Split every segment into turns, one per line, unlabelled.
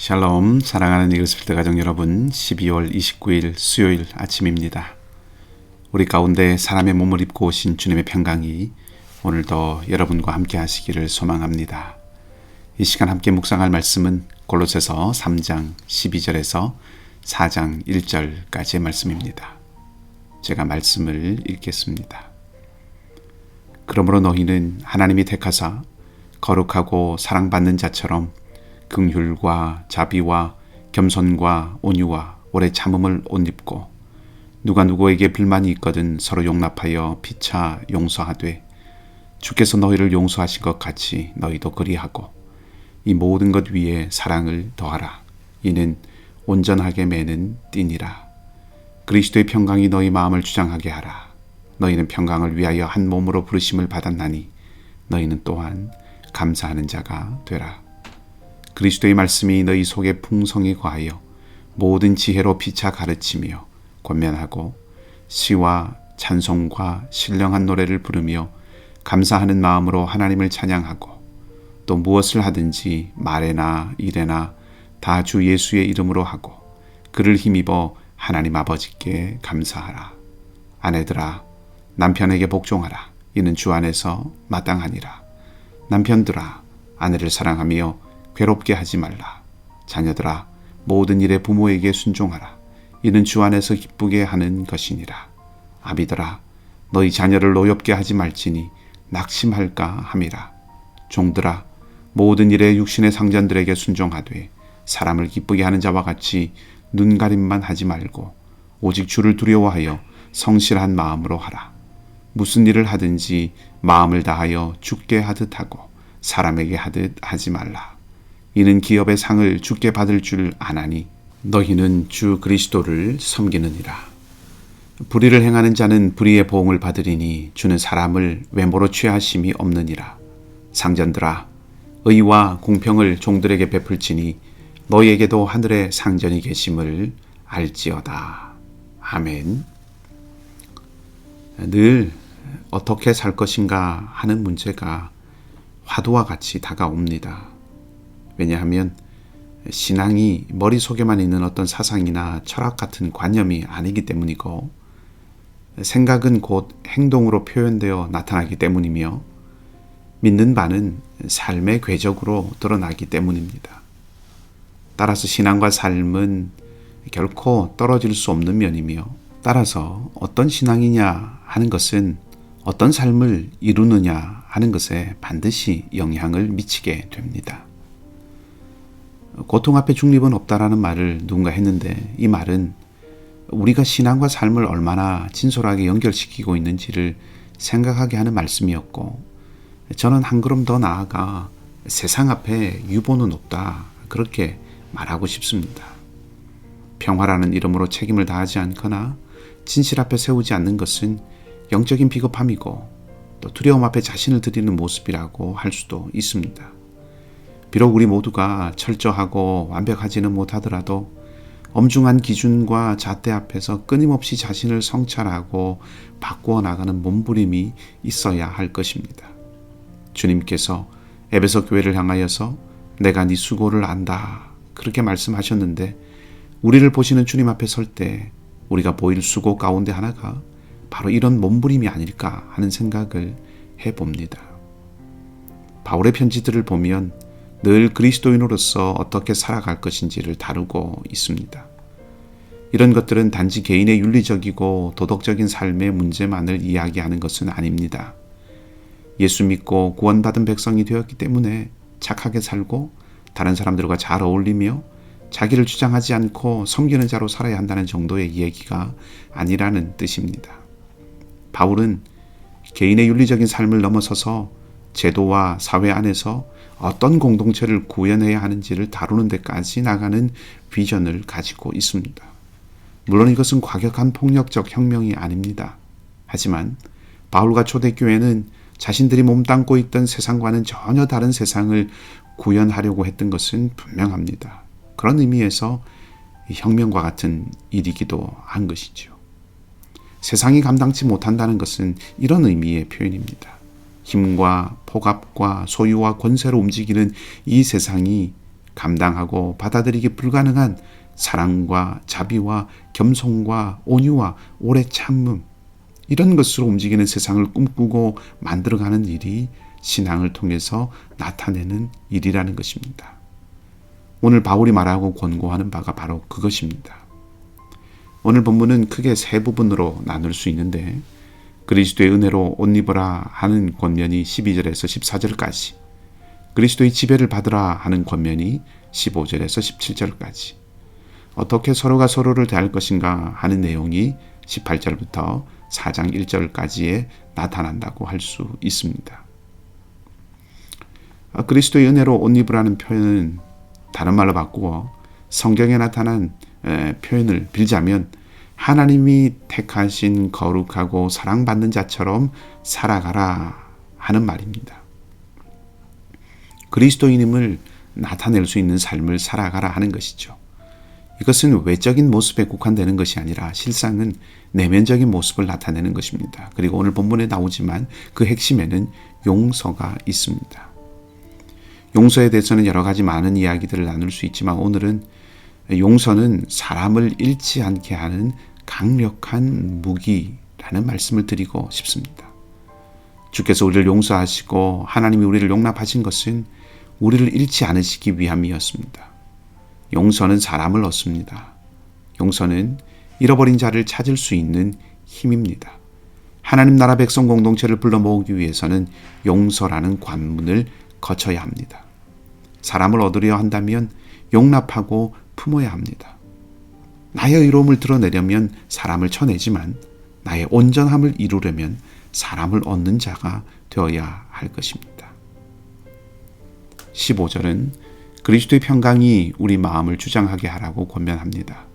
샬롬, 사랑하는 이글스필드 가족 여러분, 12월 29일 수요일 아침입니다. 우리 가운데 사람의 몸을 입고 오신 주님의 평강이 오늘도 여러분과 함께 하시기를 소망합니다. 이 시간 함께 묵상할 말씀은 골로새서 3장 12절에서 4장 1절까지의 말씀입니다. 제가 말씀을 읽겠습니다. 그러므로 너희는 하나님이 택하사 거룩하고 사랑받는 자처럼 긍휼과 자비와 겸손과 온유와 오래 참음을 옷 입고 누가 누구에게 불만이 있거든 서로 용납하여 피차 용서하되 주께서 너희를 용서하신 것 같이 너희도 그리하고 이 모든 것 위에 사랑을 더하라. 이는 온전하게 매는 띠니라. 그리스도의 평강이 너희 마음을 주장하게 하라. 너희는 평강을 위하여 한 몸으로 부르심을 받았나니 너희는 또한 감사하는 자가 되라. 그리스도의 말씀이 너희 속에 풍성히 거하여 모든 지혜로 피차 가르치며 권면하고 시와 찬송과 신령한 노래를 부르며 감사하는 마음으로 하나님을 찬양하고 또 무엇을 하든지 말에나 일에나 다 주 예수의 이름으로 하고 그를 힘입어 하나님 아버지께 감사하라. 아내들아 남편에게 복종하라. 이는 주 안에서 마땅하니라. 남편들아 아내를 사랑하며 괴롭게 하지 말라. 자녀들아 모든 일에 부모에게 순종하라. 이는 주 안에서 기쁘게 하는 것이니라. 아비들아 너희 자녀를 노엽게 하지 말지니 낙심할까 함이라. 종들아 모든 일에 육신의 상전들에게 순종하되 사람을 기쁘게 하는 자와 같이 눈가림만 하지 말고 오직 주를 두려워하여 성실한 마음으로 하라. 무슨 일을 하든지 마음을 다하여 주께 하듯 하고 사람에게 하듯 하지 말라. 이는 기업의 상을 주께 받을 줄 아나니 너희는 주 그리스도를 섬기느니라. 불의를 행하는 자는 불의의 보응을 받으리니 주는 사람을 외모로 취하심이 없느니라. 상전들아 의와 공평을 종들에게 베풀지니 너희에게도 하늘에 상전이 계심을 알지어다. 아멘. 늘 어떻게 살 것인가 하는 문제가 화두와 같이 다가옵니다. 왜냐하면 신앙이 머릿속에만 있는 어떤 사상이나 철학 같은 관념이 아니기 때문이고 생각은 곧 행동으로 표현되어 나타나기 때문이며 믿는 바는 삶의 궤적으로 드러나기 때문입니다. 따라서 신앙과 삶은 결코 떨어질 수 없는 면이며 따라서 어떤 신앙이냐 하는 것은 어떤 삶을 이루느냐 하는 것에 반드시 영향을 미치게 됩니다. 고통 앞에 중립은 없다라는 말을 누군가 했는데 이 말은 우리가 신앙과 삶을 얼마나 진솔하게 연결시키고 있는지를 생각하게 하는 말씀이었고 저는 한 걸음 더 나아가 세상 앞에 유보는 없다 그렇게 말하고 싶습니다. 평화라는 이름으로 책임을 다하지 않거나 진실 앞에 세우지 않는 것은 영적인 비겁함이고 또 두려움 앞에 자신을 드리는 모습이라고 할 수도 있습니다. 비록 우리 모두가 철저하고 완벽하지는 못하더라도 엄중한 기준과 잣대 앞에서 끊임없이 자신을 성찰하고 바꾸어 나가는 몸부림이 있어야 할 것입니다. 주님께서 에베소 교회를 향하여서 내가 네 수고를 안다 그렇게 말씀하셨는데 우리를 보시는 주님 앞에 설 때 우리가 보일 수고 가운데 하나가 바로 이런 몸부림이 아닐까 하는 생각을 해봅니다. 바울의 편지들을 보면 늘 그리스도인으로서 어떻게 살아갈 것인지를 다루고 있습니다. 이런 것들은 단지 개인의 윤리적이고 도덕적인 삶의 문제만을 이야기하는 것은 아닙니다. 예수 믿고 구원받은 백성이 되었기 때문에 착하게 살고 다른 사람들과 잘 어울리며 자기를 주장하지 않고 섬기는 자로 살아야 한다는 정도의 얘기가 아니라는 뜻입니다. 바울은 개인의 윤리적인 삶을 넘어서서 제도와 사회 안에서 어떤 공동체를 구현해야 하는지를 다루는 데까지 나가는 비전을 가지고 있습니다. 물론 이것은 과격한 폭력적 혁명이 아닙니다. 하지만 바울과 초대교회는 자신들이 몸담고 있던 세상과는 전혀 다른 세상을 구현하려고 했던 것은 분명합니다. 그런 의미에서 혁명과 같은 일이기도 한 것이죠. 세상이 감당치 못한다는 것은 이런 의미의 표현입니다. 힘과 폭압과 소유와 권세로 움직이는 이 세상이 감당하고 받아들이기 불가능한 사랑과 자비와 겸손과 온유와 오래 참음, 이런 것으로 움직이는 세상을 꿈꾸고 만들어가는 일이 신앙을 통해서 나타내는 일이라는 것입니다. 오늘 바울이 말하고 권고하는 바가 바로 그것입니다. 오늘 본문은 크게 세 부분으로 나눌 수 있는데, 그리스도의 은혜로 옷 입으라 하는 권면이 12절에서 14절까지, 그리스도의 지배를 받으라 하는 권면이 15절에서 17절까지, 어떻게 서로가 서로를 대할 것인가 하는 내용이 18절부터 4장 1절까지에 나타난다고 할 수 있습니다. 그리스도의 은혜로 옷 입으라는 표현은 다른 말로 바꾸어 성경에 나타난 표현을 빌자면 하나님이 택하신 거룩하고 사랑받는 자처럼 살아가라 하는 말입니다. 그리스도인임을 나타낼 수 있는 삶을 살아가라 하는 것이죠. 이것은 외적인 모습에 국한되는 것이 아니라 실상은 내면적인 모습을 나타내는 것입니다. 그리고 오늘 본문에 나오지만 그 핵심에는 용서가 있습니다. 용서에 대해서는 여러 가지 많은 이야기들을 나눌 수 있지만 오늘은 용서는 사람을 잃지 않게 하는 강력한 무기라는 말씀을 드리고 싶습니다. 주께서 우리를 용서하시고 하나님이 우리를 용납하신 것은 우리를 잃지 않으시기 위함이었습니다. 용서는 사람을 얻습니다. 용서는 잃어버린 자를 찾을 수 있는 힘입니다. 하나님 나라 백성 공동체를 불러 모으기 위해서는 용서라는 관문을 거쳐야 합니다. 사람을 얻으려 한다면 용납하고 품어야 합니다. 나의 의로움을 드러내려면 사람을 쳐내지만 나의 온전함을 이루려면 사람을 얻는 자가 되어야 할 것입니다. 15절은 그리스도의 평강이 우리 마음을 주장하게 하라고 권면합니다.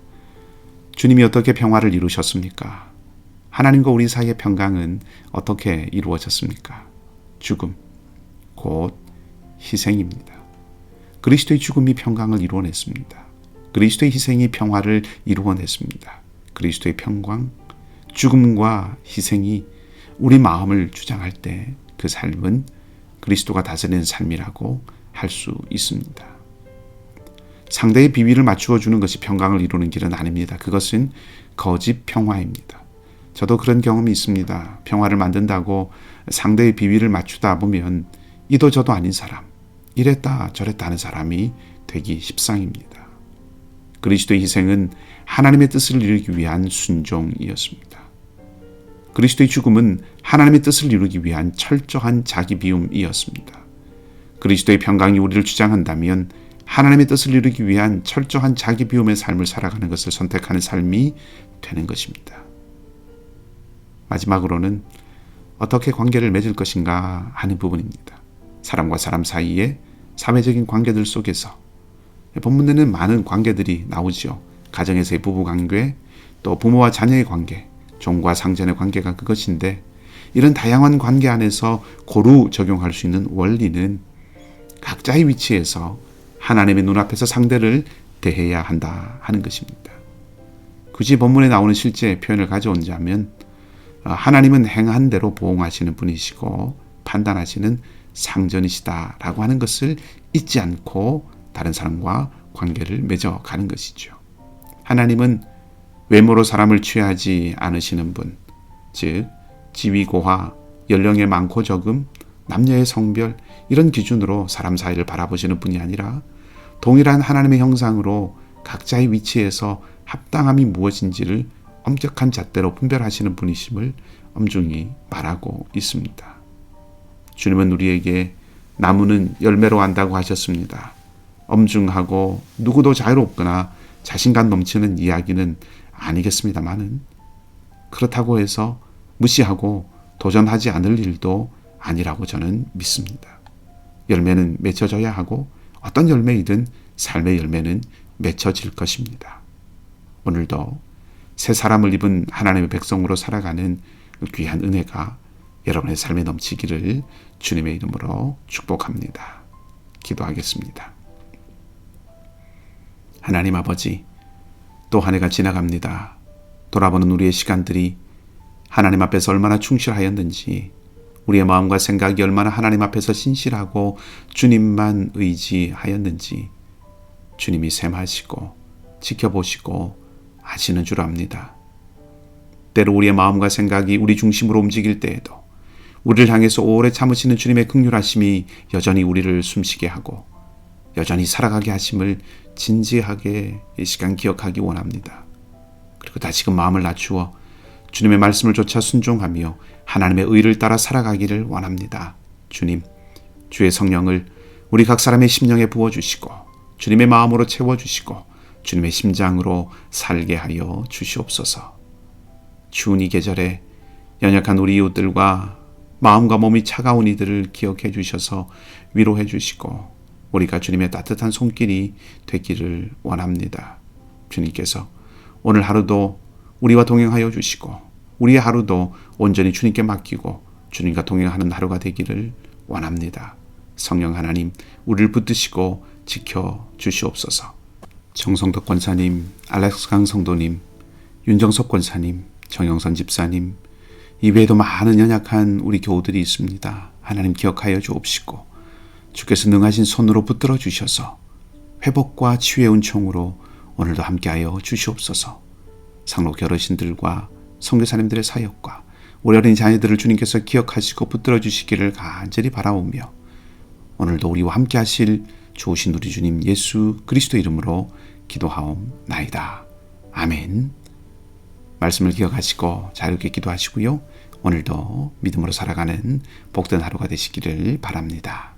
주님이 어떻게 평화를 이루셨습니까? 하나님과 우리 사이의 평강은 어떻게 이루어졌습니까? 죽음, 곧 희생입니다. 그리스도의 죽음이 평강을 이루어냈습니다. 그리스도의 희생이 평화를 이루어냈습니다. 그리스도의 평강, 죽음과 희생이 우리 마음을 주장할 때 그 삶은 그리스도가 다스리는 삶이라고 할 수 있습니다. 상대의 비위를 맞추어 주는 것이 평강을 이루는 길은 아닙니다. 그것은 거짓 평화입니다. 저도 그런 경험이 있습니다. 평화를 만든다고 상대의 비위를 맞추다 보면 이도 저도 아닌 사람, 이랬다 저랬다 하는 사람이 되기 십상입니다. 그리스도의 희생은 하나님의 뜻을 이루기 위한 순종이었습니다. 그리스도의 죽음은 하나님의 뜻을 이루기 위한 철저한 자기 비움이었습니다. 그리스도의 평강이 우리를 주장한다면 하나님의 뜻을 이루기 위한 철저한 자기 비움의 삶을 살아가는 것을 선택하는 삶이 되는 것입니다. 마지막으로는 어떻게 관계를 맺을 것인가 하는 부분입니다. 사람과 사람 사이의 사회적인 관계들 속에서 본문에는 많은 관계들이 나오죠. 가정에서의 부부관계, 또 부모와 자녀의 관계, 종과 상전의 관계가 그것인데, 이런 다양한 관계 안에서 고루 적용할 수 있는 원리는 각자의 위치에서 하나님의 눈앞에서 상대를 대해야 한다 하는 것입니다. 굳이 본문에 나오는 실제 표현을 가져온다면 하나님은 행한 대로 보응하시는 분이시고 판단하시는 상전이시다라고 하는 것을 잊지 않고 다른 사람과 관계를 맺어가는 것이죠. 하나님은 외모로 사람을 취하지 않으시는 분, 즉 지위고하, 연령의 많고 적음, 남녀의 성별, 이런 기준으로 사람 사이를 바라보시는 분이 아니라 동일한 하나님의 형상으로 각자의 위치에서 합당함이 무엇인지를 엄격한 잣대로 분별하시는 분이심을 엄중히 말하고 있습니다. 주님은 우리에게 나무는 열매로 안다고 하셨습니다. 엄중하고 누구도 자유롭거나 자신감 넘치는 이야기는 아니겠습니다만은, 그렇다고 해서 무시하고 도전하지 않을 일도 아니라고 저는 믿습니다. 열매는 맺혀져야 하고 어떤 열매이든 삶의 열매는 맺혀질 것입니다. 오늘도 새 사람을 입은 하나님의 백성으로 살아가는 귀한 은혜가 여러분의 삶에 넘치기를 주님의 이름으로 축복합니다. 기도하겠습니다. 하나님 아버지, 또 한 해가 지나갑니다. 돌아보는 우리의 시간들이 하나님 앞에서 얼마나 충실하였는지, 우리의 마음과 생각이 얼마나 하나님 앞에서 신실하고 주님만 의지하였는지 주님이 셈하시고 지켜보시고 하시는 줄 압니다. 때로 우리의 마음과 생각이 우리 중심으로 움직일 때에도 우리를 향해서 오래 참으시는 주님의 긍휼하심이 여전히 우리를 숨쉬게 하고 여전히 살아가게 하심을 진지하게 이 시간 기억하기 원합니다. 그리고 다시금 마음을 낮추어 주님의 말씀을 조차 순종하며 하나님의 의를 따라 살아가기를 원합니다. 주님, 주의 성령을 우리 각 사람의 심령에 부어주시고 주님의 마음으로 채워주시고 주님의 심장으로 살게 하여 주시옵소서. 추운 이 계절에 연약한 우리 이웃들과 마음과 몸이 차가운 이들을 기억해 주셔서 위로해 주시고 우리가 주님의 따뜻한 손길이 되기를 원합니다. 주님께서 오늘 하루도 우리와 동행하여 주시고 우리의 하루도 온전히 주님께 맡기고 주님과 동행하는 하루가 되기를 원합니다. 성령 하나님, 우리를 붙드시고 지켜 주시옵소서. 정성덕 권사님, 알렉스 강 성도님, 윤정섭 권사님, 정영선 집사님, 이외에도 많은 연약한 우리 교우들이 있습니다. 하나님 기억하여 주옵시고 주께서 능하신 손으로 붙들어 주셔서 회복과 치유의 은총으로 오늘도 함께하여 주시옵소서. 상록 어르신들과 선교사님들의 사역과 우리 어린 자녀들을 주님께서 기억하시고 붙들어 주시기를 간절히 바라오며 오늘도 우리와 함께하실 좋으신 우리 주님 예수 그리스도 이름으로 기도하옵나이다. 아멘. 말씀을 기억하시고 자유롭게 기도하시고요. 오늘도 믿음으로 살아가는 복된 하루가 되시기를 바랍니다.